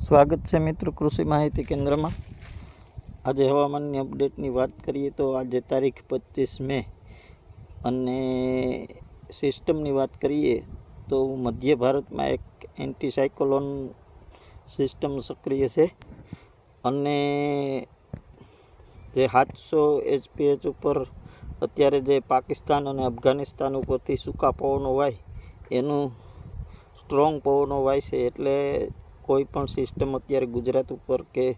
સ્વાગત છે મિત્રો કૃષિ માહિતી કેન્દ્રમાં। આજે હવામાનની અપડેટની વાત કરીએ તો આજે તારીખ 25 મે અને સિસ્ટમની વાત કરીએ તો મધ્ય ભારતમાં એક એન્ટી સાયક્લોન સિસ્ટમ સક્રિય છે અને જે 700 HPH ઉપર અત્યારે જે પાકિસ્તાન અને અફઘાનિસ્તાન ઉપરથી સૂકા પવનો વાય એનું સ્ટ્રોંગ પવનો વાય છે, એટલે કોઈ પણ સિસ્ટમ અત્યારે ગુજરાત ઉપર કે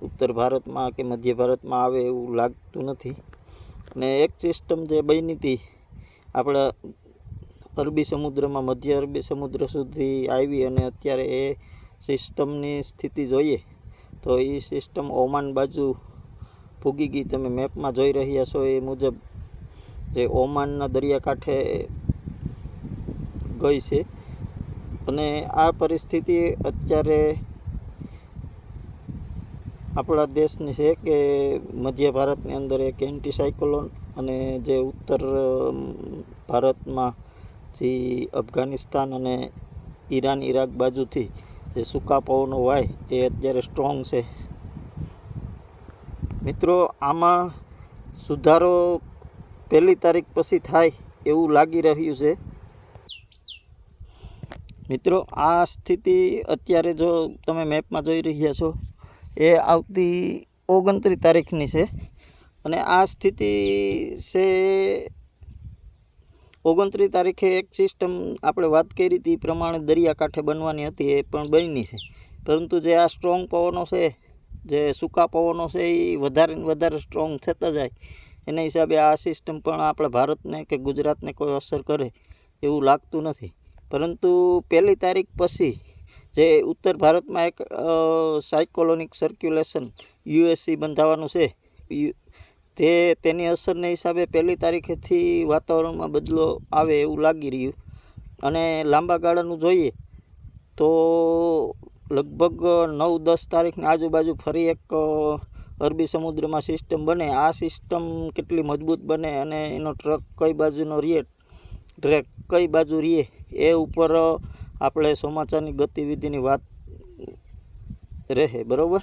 ઉત્તર ભારતમાં કે મધ્ય ભારતમાં આવે એવું લાગતું નથી। ને એક સિસ્ટમ જે બની હતી આપણા અરબી સમુદ્રમાં, મધ્ય અરબી સમુદ્ર સુધી આવી અને અત્યારે એ સિસ્ટમની સ્થિતિ જોઈએ તો એ સિસ્ટમ ઓમાન બાજુ પૂગી ગઈ। તમે મેપમાં જોઈ રહ્યા છો એ મુજબ જે ઓમાનના દરિયાકાંઠે ગઈ છે અને આ પરિસ્થિતિ અત્યારે આપણા દેશની છે કે મધ્ય ભારતની અંદર એક એન્ટી સાયક્લોન અને જે ઉત્તર ભારતમાં જે અફઘાનિસ્તાન અને ઈરાન ઈરાક બાજુથી જે સૂકા પવનો વાય એ અત્યારે સ્ટ્રોંગ છે। મિત્રો આમાં સુધારો 1 તારીખ પછી થાય એવું લાગી રહ્યું છે। મિત્રો આ સ્થિતિ અત્યારે જો તમે મેપમાં જોઈ રહ્યા છો એ આવતી 29 તારીખની છે અને આ સ્થિતિ છે 29 તારીખે એક સિસ્ટમ આપણે વાત કરી હતી એ પ્રમાણે દરિયાકાંઠે બનવાની હતી, એ પણ બની છે, પરંતુ જે આ સ્ટ્રોંગ પવનો છે, જે સૂકા પવનો છે એ વધારે ને વધારે સ્ટ્રોંગ થતા જાય એના હિસાબે આ સિસ્ટમ પણ આપણા ભારતને કે ગુજરાતને કોઈ અસર કરે એવું લાગતું નથી। પરંતુ 1 તારીખ પછી જે ઉત્તર ભારતમાં એક સાયકોલોનિક સર્ક્યુલેશન USC બંધાવાનું છે તેની અસરને હિસાબે 1 તારીખેથી વાતાવરણમાં બદલો આવે એવું લાગી રહ્યું અને લાંબા ગાળાનું જોઈએ તો લગભગ 9-10 તારીખની આજુબાજુ ફરી એક અરબી સમુદ્રમાં સિસ્ટમ બને। આ સિસ્ટમ કેટલી મજબૂત બને અને એનો ટ્રેક કઈ બાજુનો રહે એ ઉપર આપણે સમાચારની ગતિવિધિની વાત રહે, બરાબર।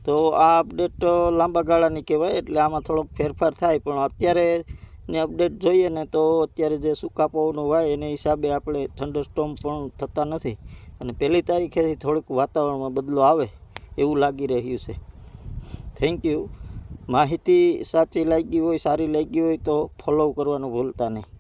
તો આ અપડેટ લાંબા ગાળાની કહેવાય, એટલે આમાં થોડોક ફેરફાર થાય, પણ અત્યારેની અપડેટ જોઈએ ને તો અત્યારે જે સૂકા પવનો વાય એને હિસાબે આપણે થંડરસ્ટોર્મ પણ થતા નથી અને 1 તારીખેથી થોડુંક વાતાવરણમાં બદલો આવે એવું લાગી રહ્યું છે। Thank you. માહિતી સાચી લાગી હોય, સારી લાગી હોય તો ફોલો કરવાનું ભૂલતા નહીં।